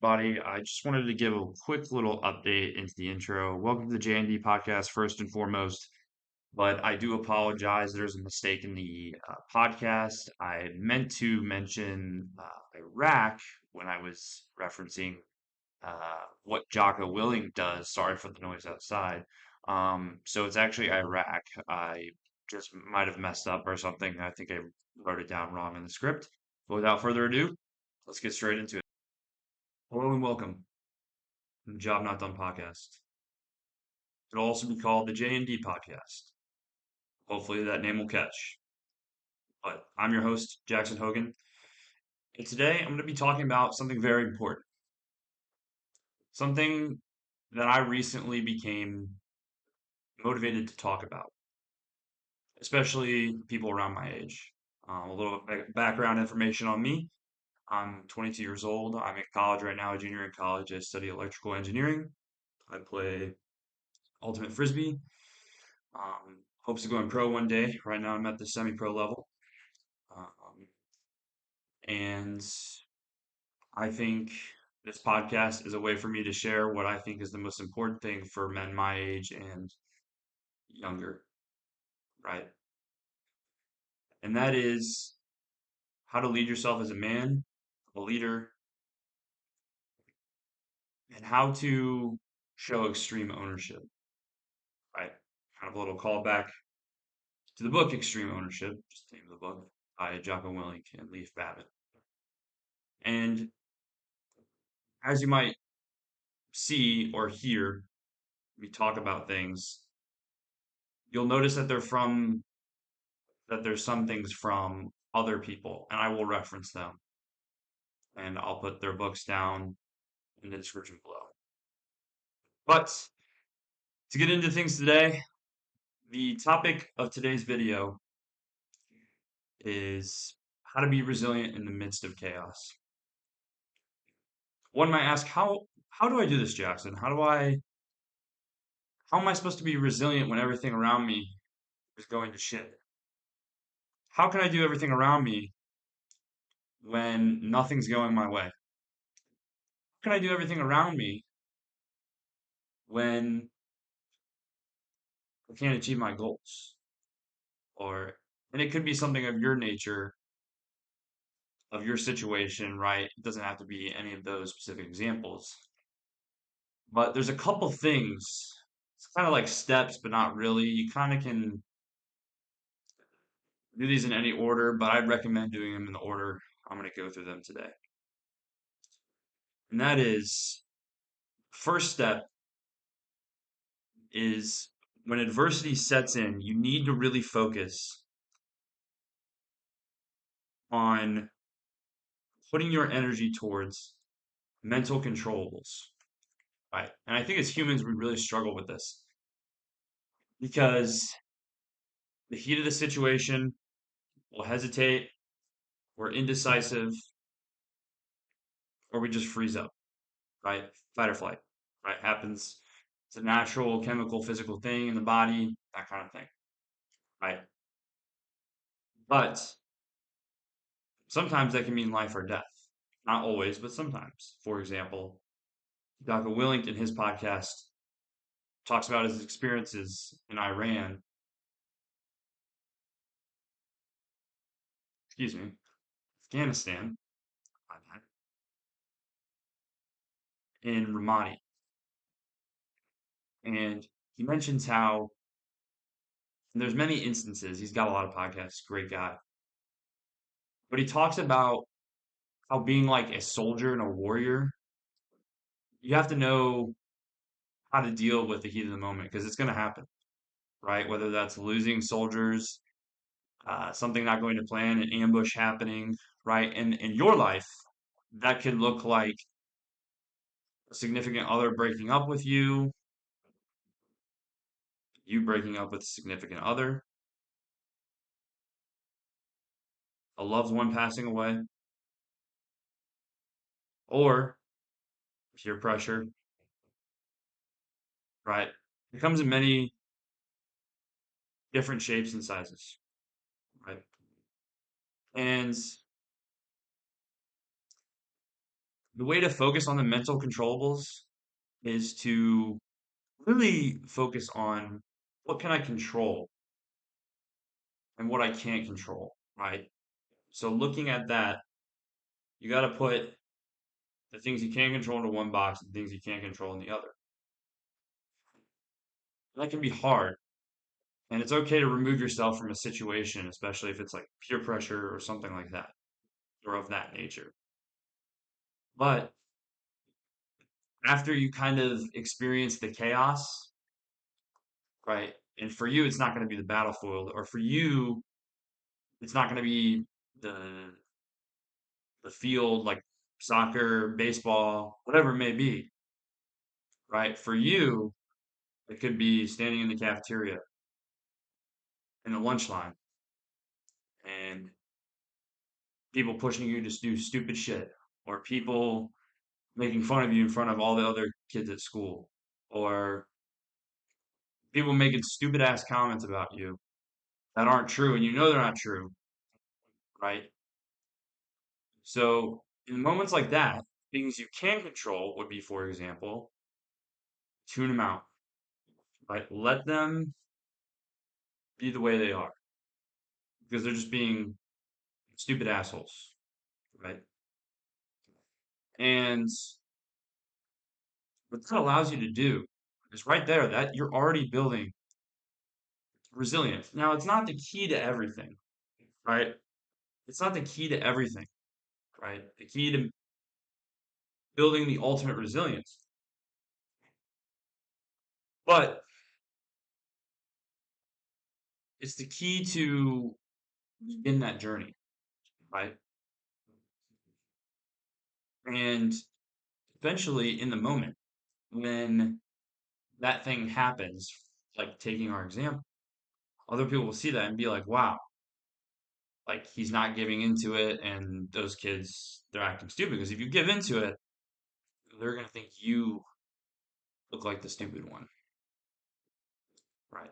Buddy, I just wanted to give a quick little update into the intro. Welcome to the JND podcast, first and foremost. But I do apologize. There's a mistake in the podcast. I meant to mention Iraq when I was referencing what Jocko Willing does. Sorry for the noise outside. So it's actually Iraq. I just might have messed up or something. I think I wrote it down wrong in the script. But without further ado, let's get straight into it. Hello and welcome. Job Not Done podcast. It'll also be called the JND podcast. Hopefully that name will catch. But I'm your host, Jackson Hogan, and today I'm going to be talking about something very important. Something that I recently became motivated to talk about, especially people around my age. A little background information on me. I'm 22 years old. I'm in college right now, a junior in college. I study electrical engineering. I play ultimate frisbee. Hopes to go in pro one day. Right now, I'm at the semi-pro level. Um, and I think this podcast is a way for me to share what I think is the most important thing for men my age and younger, right? And that is how to lead yourself as a man, a leader, and how to show extreme ownership, right? Kind of a little callback to the book Extreme Ownership, just the name of the book, by Jocko Willink and Leif Babbitt. And as you might see or hear me talk about things, you'll notice that there's some things from other people, and I will reference them, and I'll put their books down in the description below. But to get into things today, the topic of today's video is how to be resilient in the midst of chaos. One might ask, how do I do this, Jackson? How am I supposed to be resilient when everything around me is going to shit? How can I do everything around me when nothing's going my way? How can I do everything around me when I can't achieve my goals? Or, and it could be something of your nature, of your situation, right? It doesn't have to be any of those specific examples. But there's a couple things. It's kind of like steps, but not really. You kind of can do these in any order, but I'd recommend doing them in the order I'm going to go through them today. And that is, first step is when adversity sets in, you need to really focus on putting your energy towards mental controls, right? And I think as humans, we really struggle with this because the heat of the situation will hesitate, we're indecisive, or we just freeze up, right? Fight or flight, right? Happens. It's a natural chemical, physical thing in the body, that kind of thing, right? But sometimes that can mean life or death. Not always, but sometimes. For example, Dr. Willink in his podcast talks about his experiences in Iran, excuse me, Afghanistan, in Ramadi. And he mentions how, and there's many instances, he's got a lot of podcasts, great guy, but he talks about how being like a soldier and a warrior, you have to know how to deal with the heat of the moment because it's going to happen, right? Whether that's losing soldiers, something not going to plan, an ambush happening, right? And in your life, that could look like a significant other breaking up with you, you breaking up with a significant other, a loved one passing away, or peer pressure, right? It comes in many different shapes and sizes, right? And The way to focus on the mental controllables is to really focus on what can I control and what I can't control, right? So looking at that, you got to put the things you can control into one box and things you can't control in the other. That can be hard, and it's okay to remove yourself from a situation, especially if it's like peer pressure or something like that, or of that nature. But after you kind of experience the chaos, right? And for you, it's not going to be the battlefield, or for you, it's not going to be the the field like soccer, baseball, whatever it may be, right? For you, it could be standing in the cafeteria in the lunch line and people pushing you to do stupid shit, or people making fun of you in front of all the other kids at school, or people making stupid ass comments about you that aren't true and you know they're not true, right? So in moments like that, things you can control would be, for example, tune them out, right? Let them be the way they are because they're just being stupid assholes, right? And what that allows you to do is right there that you're already building resilience. Now, it's not the key to everything, right? It's not the key to everything, right? The key to building the ultimate resilience. But it's the key to begin that journey, right? And eventually, in the moment, when that thing happens, like taking our example, other people will see that and be like, wow, like he's not giving into it. And those kids, they're acting stupid because if you give into it, they're going to think you look like the stupid one, right?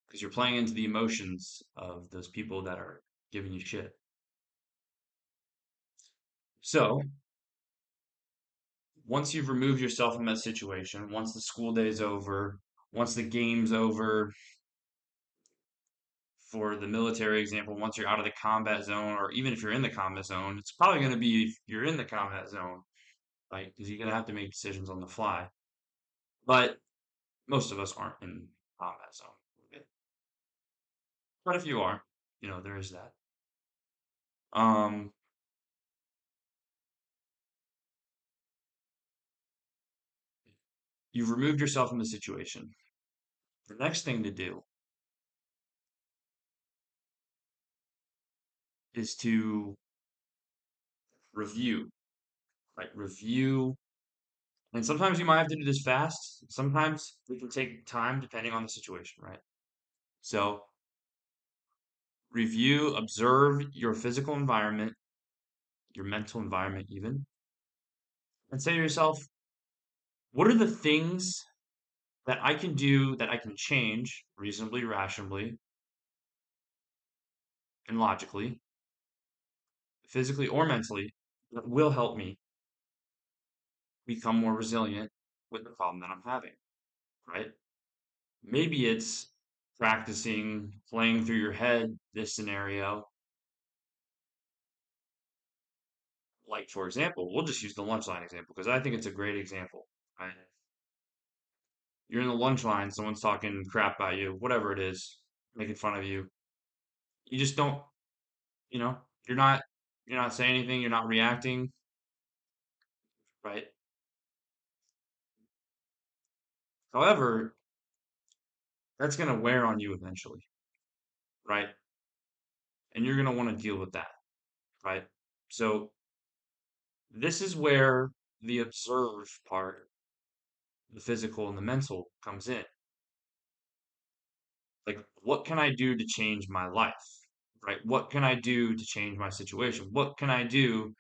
Because you're playing into the emotions of those people that are giving you shit. So once you've removed yourself from that situation, once the school day's over, once the game's over, for the military example, once you're out of the combat zone, or even if you're in the combat zone, it's probably going to be if you're in the combat zone, right? Because you're going to have to make decisions on the fly. But most of us aren't in combat zone. Okay? But if you are, there is that. Um, you've removed yourself from the situation. The next thing to do is to review, right? Review. And sometimes you might have to do this fast. Sometimes it can take time depending on the situation, right? So review, observe your physical environment, your mental environment even, and say to yourself, what are the things that I can do that I can change reasonably, rationally, and logically, physically or mentally, that will help me become more resilient with the problem that I'm having, right? Maybe it's practicing playing through your head this scenario. Like, for example, we'll just use the lunch line example because I think it's a great example, right? You're in the lunch line, someone's talking crap about you, whatever it is, making fun of you. You just don't, you know, you're not you're not saying anything, you're not reacting, right? However, that's going to wear on you eventually, right? And you're going to want to deal with that, right? So this is where the observe part, the physical and the mental comes in. Like, what can I do to change my life, right? What can I do to change my situation? What can I do?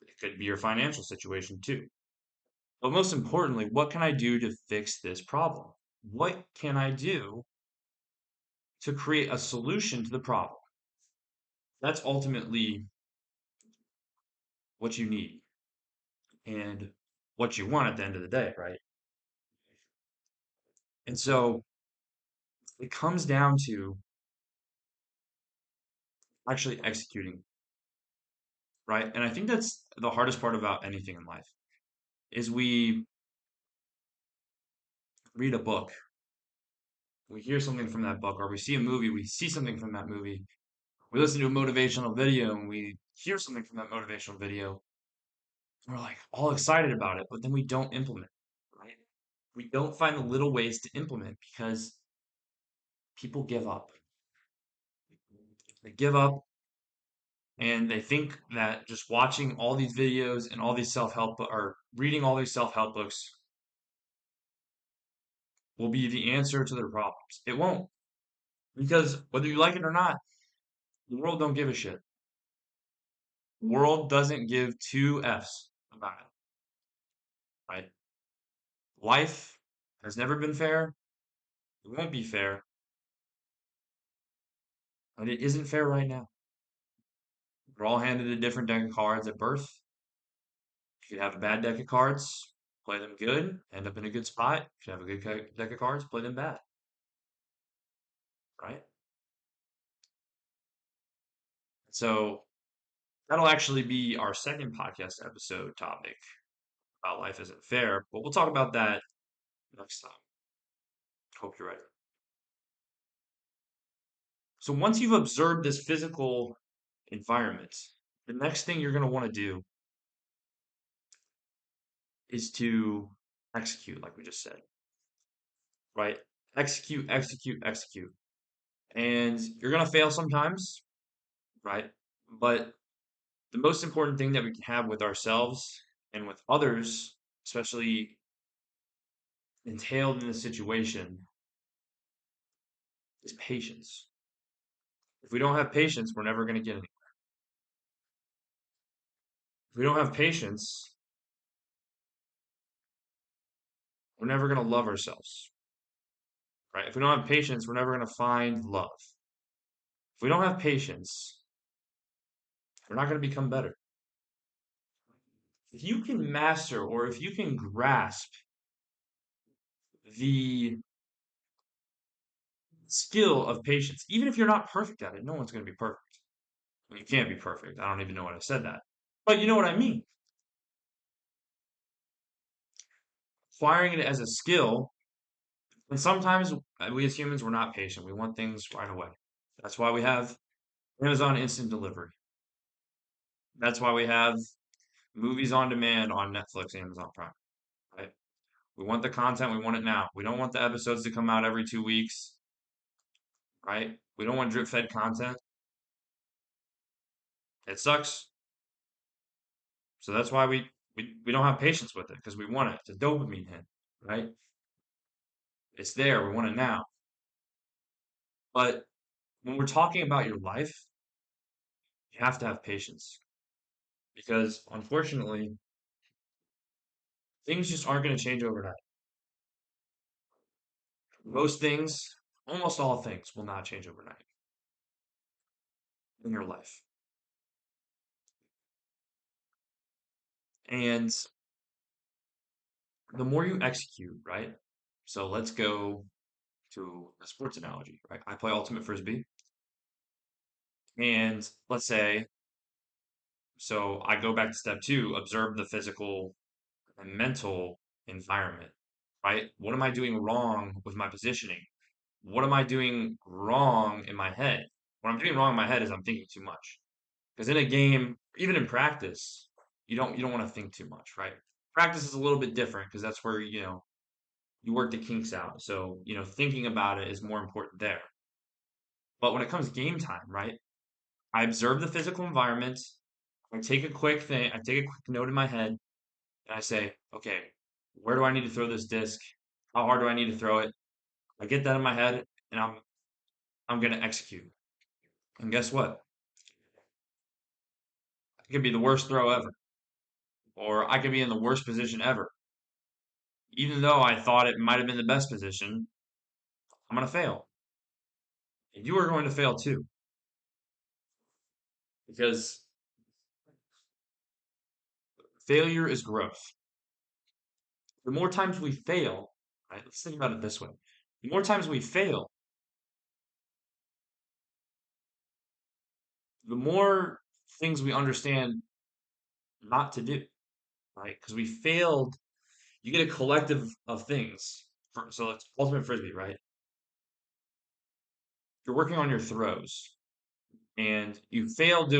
It could be your financial situation too. But most importantly, what can I do to fix this problem? What can I do to create a solution to the problem? That's ultimately what you need. and what you want at the end of the day, right? And so it comes down to actually executing, right? And I think that's the hardest part about anything in life is we read a book, we hear something from that book, or we see a movie, we see something from that movie, we listen to a motivational video and we hear something from that motivational video, and we're like all excited about it, but then we don't implement, right? We don't find the little ways to implement because people give up. They give up and they think that just watching all these videos and all these self-help or reading all these self-help books will be the answer to their problems. It won't. Because whether you like it or not, the world don't give a shit. The world doesn't give two F's about it, right? Life has never been fair. It won't be fair, but it isn't fair right now. We're all handed a different deck of cards at birth. If you have a bad deck of cards, play them good, end up in a good spot. If you have a good deck of cards, play them bad, right? So that'll actually be our second podcast episode topic about life isn't fair, but we'll talk about that next time. Hope you're ready. So once you've observed this physical environment, the next thing you're going to want to do is to execute, like we just said, right? Execute, execute, execute. And you're going to fail sometimes, right? But the most important thing that we can have with ourselves and with others, especially entailed in this situation, is patience. If we don't have patience, we're never going to get anywhere. If we don't have patience, we're never going to love ourselves, right? If we don't have patience, we're never going to find love. If we don't have patience, we're not going to become better. If you can master or if you can grasp the skill of patience, even if you're not perfect at it, no one's going to be perfect. Well, you can't be perfect. I don't even know what I said that. But you know what I mean. Acquiring it as a skill, and sometimes we as humans, we're not patient. We want things right away. That's why we have Amazon Instant Delivery. That's why we have movies on demand on Netflix, Amazon Prime, right? We want the content, we want it now. We don't want the episodes to come out every 2 weeks, right? We don't want drip fed content. It sucks. So that's why we don't have patience with it because we want it. It's a dopamine hit, right? It's there. We want it now. But when we're talking about your life, you have to have patience because unfortunately, things just aren't going to change overnight. Most things, almost all things, will not change overnight in your life. And the more you execute, right? So let's go to a sports analogy, right? I play ultimate frisbee, and let's say, so I go back to step two, observe the physical and mental environment, right? What am I doing wrong with my positioning? What am I doing wrong in my head? What I'm doing wrong in my head is I'm thinking too much. Because in a game, even in practice, you don't want to think too much, right? Practice is a little bit different because that's where you work the kinks out. So thinking about it is more important there. But when it comes game time, right? I observe the physical environment. I take a quick thing. I take a quick note in my head, and I say, okay, where do I need to throw this disc? How hard do I need to throw it? I get that in my head, and I'm gonna execute. And guess what? It could be the worst throw ever, or I could be in the worst position ever. Even though I thought it might have been the best position, I'm gonna fail. And you are going to fail too, because Failure is growth. The more times we fail, right? Let's think about it this way. The more times we fail, the more things we understand not to do, right? Because we failed, you get a collective of things. So it's ultimate frisbee, right? You're working on your throws, and you failed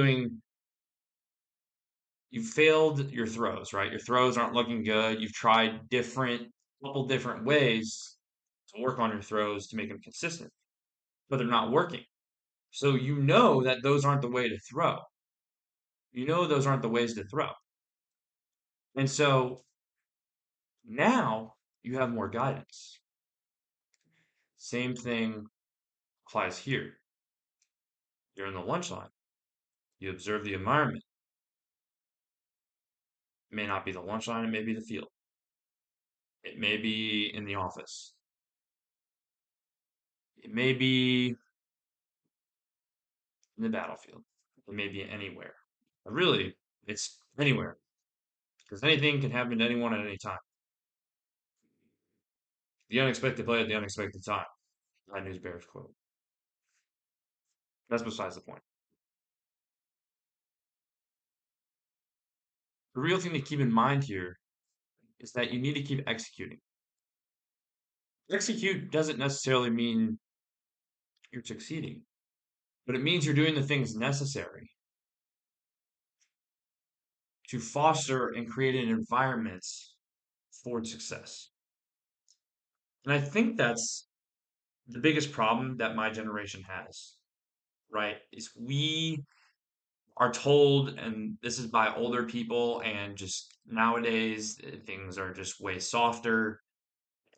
your throws, right? Your throws aren't looking good. You've tried couple different ways to work on your throws to make them consistent, but they're not working. So you know that those aren't the way to throw. You know those aren't the ways to throw. And so now you have more guidance. Same thing applies here. You're in the lunch line. You observe the environment. It may not be the lunch line, it may be the field. It may be in the office. It may be in the battlefield. It may be anywhere. But really, it's anywhere. Because anything can happen to anyone at any time. The unexpected play at the unexpected time. That News Bears quote. That's besides the point. The real thing to keep in mind here is that you need to keep executing. Execute doesn't necessarily mean you're succeeding, but it means you're doing the things necessary to foster and create an environment for success. And I think that's the biggest problem that my generation has, right? Is we are told, and this is by older people, and just nowadays things are just way softer,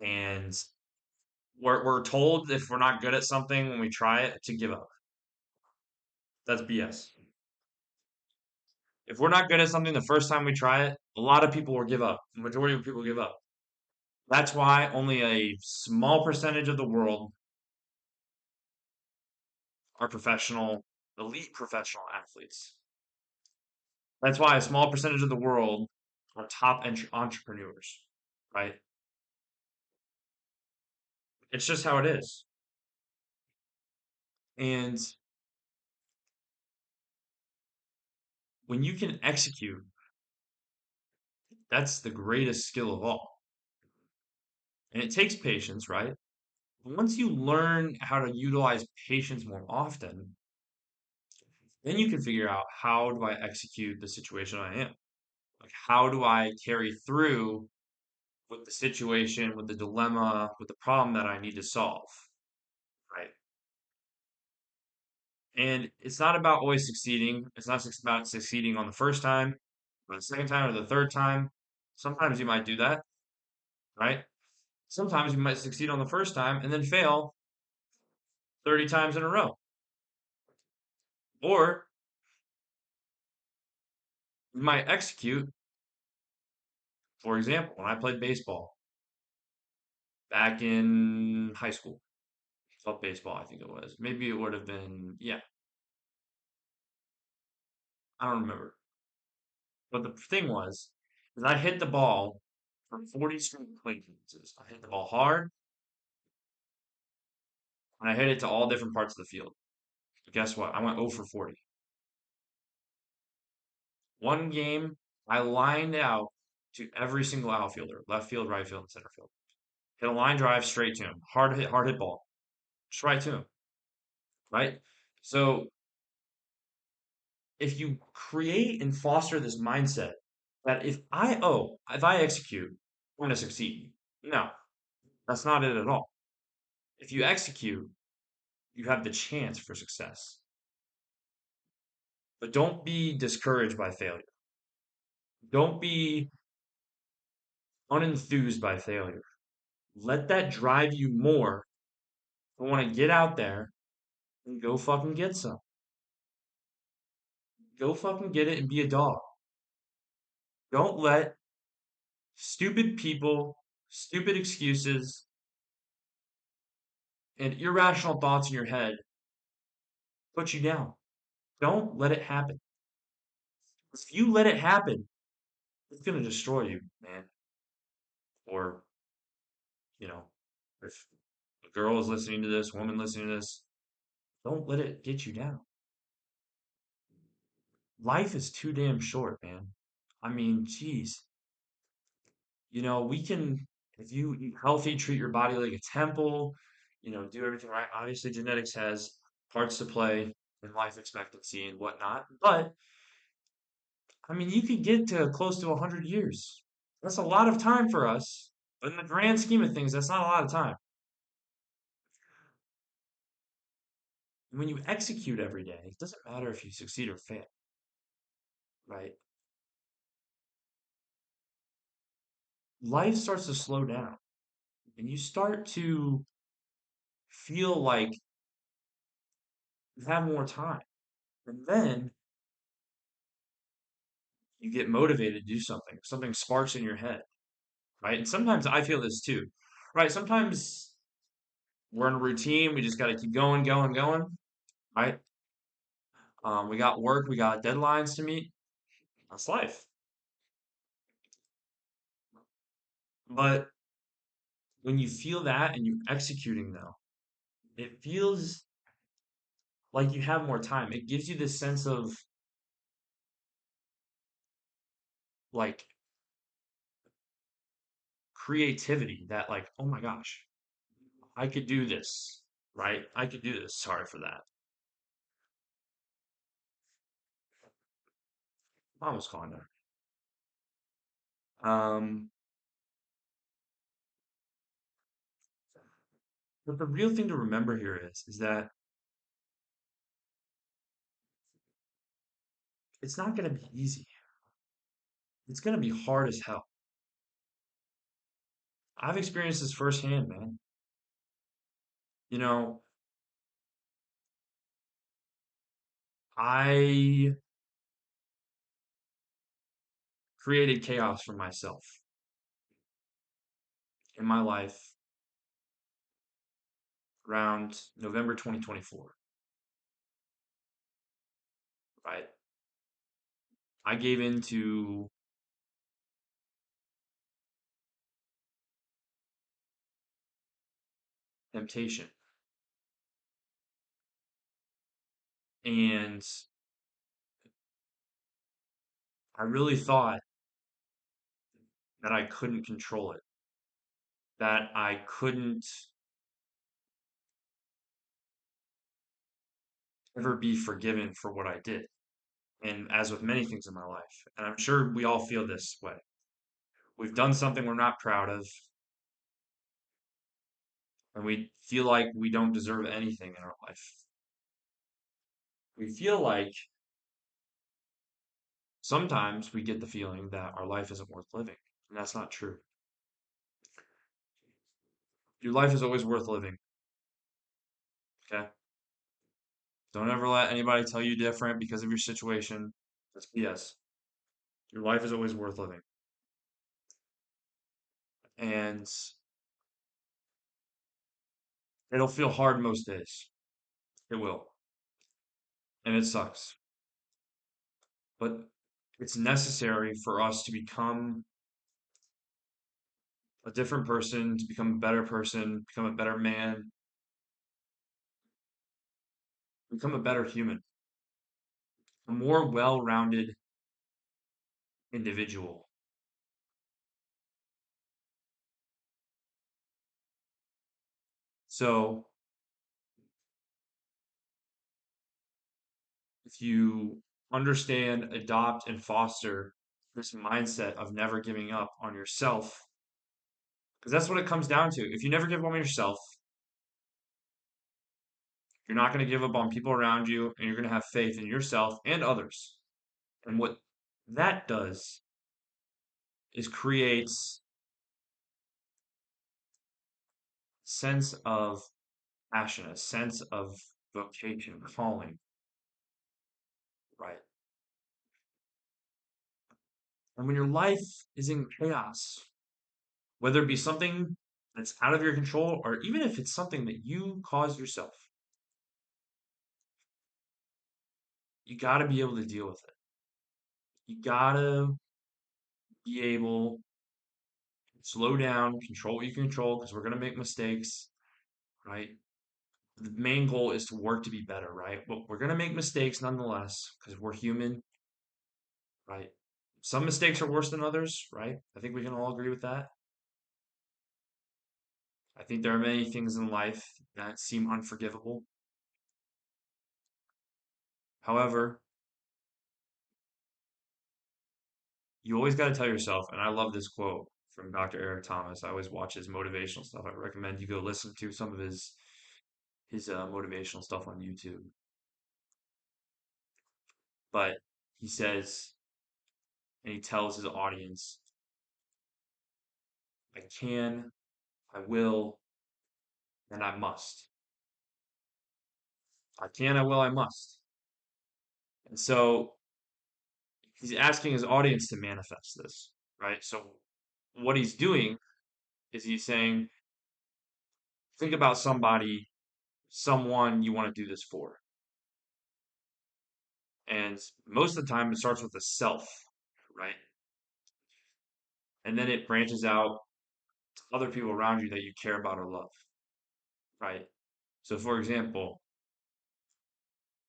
and we're told if we're not good at something when we try it to give up. That's BS. If we're not good at something the first time we try it, a lot of people will give up. The majority of people give up. That's why only a small percentage of the world are elite professional athletes. That's why a small percentage of the world are top entrepreneurs, right? It's just how it is. And when you can execute, that's the greatest skill of all. And it takes patience, right? But once you learn how to utilize patience more often, then you can figure out, how do I execute the situation I am? Like, how do I carry through with the situation, with the dilemma, with the problem that I need to solve, right? And it's not about always succeeding. It's not about succeeding on the first time, or the second time, or the third time. Sometimes you might do that, right? Sometimes you might succeed on the first time and then fail 30 times in a row. Or you might execute, for example, when I played baseball back in high school, club baseball, I think it was. Maybe it would have been, yeah, I don't remember. But the thing was, is I hit the ball for 40 straight plate appearances. I hit the ball hard, and I hit it to all different parts of the field. But guess what? I went 0 for 40. One game, I lined out to every single outfielder, left field, right field, and center field. Hit a line drive straight to him. Hard hit ball. Just right to him. Right? So if you create and foster this mindset that if I execute, I'm gonna succeed. No, that's not it at all. If you execute, you have the chance for success. But don't be discouraged by failure. Don't be unenthused by failure. Let that drive you more to want to get out there and go fucking get some. Go fucking get it and be a dog. Don't let stupid people, stupid excuses, and irrational thoughts in your head put you down. Don't let it happen. If you let it happen, it's gonna destroy you, man. Or, you know, if a girl is listening to this, woman listening to this, don't let it get you down. Life is too damn short, man. I mean, geez, we can, if you eat healthy, treat your body like a temple, do everything right. Obviously, genetics has parts to play in life expectancy and whatnot, but I mean, you could get to close to 100 years. That's a lot of time for us. But in the grand scheme of things, that's not a lot of time. And when you execute every day, it doesn't matter if you succeed or fail, right? Life starts to slow down and you start to feel like you have more time. And then you get motivated to do something. Something sparks in your head, right? And sometimes I feel this too, right? Sometimes we're in a routine. We just got to keep going, going, going, right? We got work, we got deadlines to meet. That's life. But when you feel that and you're executing though, it feels like you have more time. It gives you this sense of like creativity that like, oh my gosh, I could do this, right? I could do this. Sorry for that. I almost calling there. Um, but the real thing to remember here is that it's not going to be easy. It's going to be hard as hell. I've experienced this firsthand, man. You know, I created chaos for myself in my life around November 2024, right? I gave in to temptation and I really thought that I couldn't control it, that I couldn't ever be forgiven for what I did. And as with many things in my life, and I'm sure we all feel this way. We've done something we're not proud of, and we feel like we don't deserve anything in our life. We feel like sometimes we get the feeling that our life isn't worth living, and that's not true. Your life is always worth living, okay? Don't ever let anybody tell you different because of your situation. That's BS. Your life is always worth living. And it'll feel hard most days. It will. And it sucks. But it's necessary for us to become a different person, to become a better person, become a better man, become a better human, a more well rounded individual. So if you understand, adopt, and foster this mindset of never giving up on yourself, because that's what it comes down to. If you never give up on yourself, you're not going to give up on people around you, and you're going to have faith in yourself and others. And what that does is creates sense of passion, a sense of vocation, calling, right? And when your life is in chaos, whether it be something that's out of your control or even if it's something that you caused yourself, you got to be able to deal with it. You got to be able to slow down, control what you can control because we're going to make mistakes, right? The main goal is to work to be better, right? But we're going to make mistakes nonetheless because we're human, right? Some mistakes are worse than others, right? I think we can all agree with that. I think there are many things in life that seem unforgivable. However, you always got to tell yourself, and I love this quote from Dr. Eric Thomas. I always watch his motivational stuff. I recommend you go listen to some of his motivational stuff on YouTube. But he says, and he tells his audience, I can, I will, and I must. I can, I will, I must. And so he's asking his audience to manifest this, right? So what he's doing is he's saying, think about somebody, someone you want to do this for. And most of the time, it starts with the self, right? And then it branches out to other people around you that you care about or love, right? So, for example,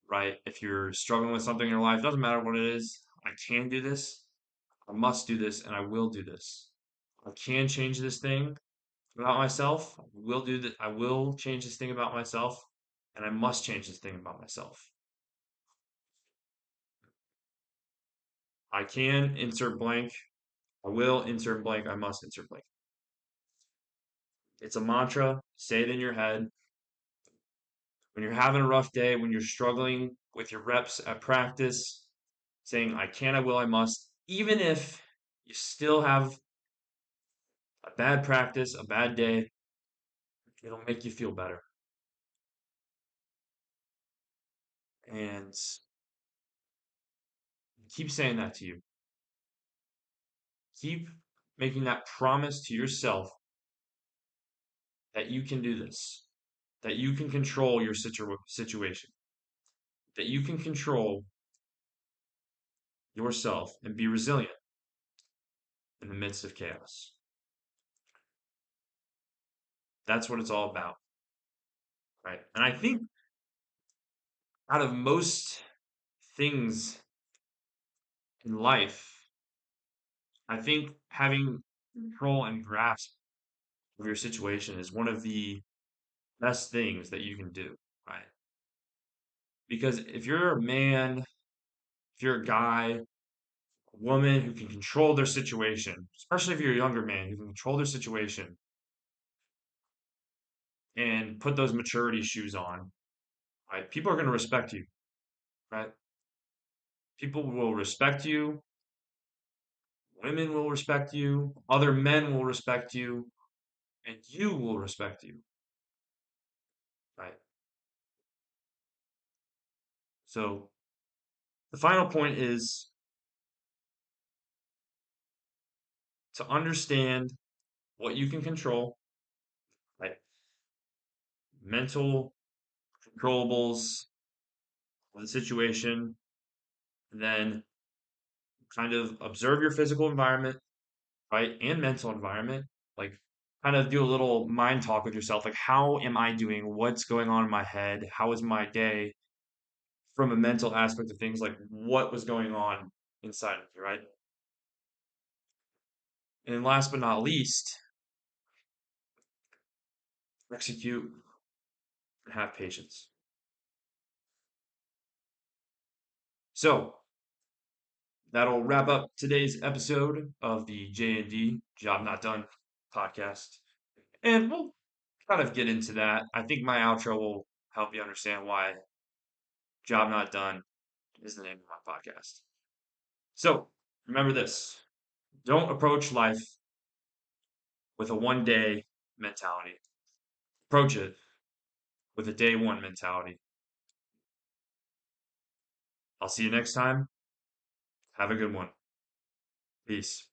right, if you're struggling with something in your life, doesn't matter what it is, I can do this, I must do this, and I will do this. I can change this thing about myself. I will do that. I will change this thing about myself, and I must change this thing about myself. I can insert blank. I will insert blank. I must insert blank. It's a mantra. Say it in your head. When you're having a rough day, when you're struggling with your reps at practice, saying, I can, I will, I must, even if you still have a bad practice, a bad day, it'll make you feel better. And keep saying that to you. Keep making that promise to yourself that you can do this, that you can control your situation, that you can control yourself and be resilient in the midst of chaos. That's what it's all about, right? And I think out of most things in life, I think having control and grasp of your situation is one of the best things that you can do, right? Because if you're a man, if you're a guy, a woman who can control their situation, especially if you're a younger man who can control their situation and put those maturity shoes on, right? People are going to respect you, right? People will respect you. Women will respect you. Other men will respect you. And you will respect you, right? So the final point is to understand what you can control, right? Mental controllables of the situation, and then kind of observe your physical environment, right? And mental environment. Like kind of do a little mind talk with yourself. Like, how am I doing? What's going on in my head? How is my day from a mental aspect of things? Like, what was going on inside of me, right? And then last but not least, execute and have patience. So that'll wrap up today's episode of the JND Job Not Done podcast. And we'll kind of get into that. I think my outro will help you understand why Job Not Done is the name of my podcast. So remember this, don't approach life with a 1 day mentality. Approach it with a day one mentality. I'll see you next time. Have a good one. Peace.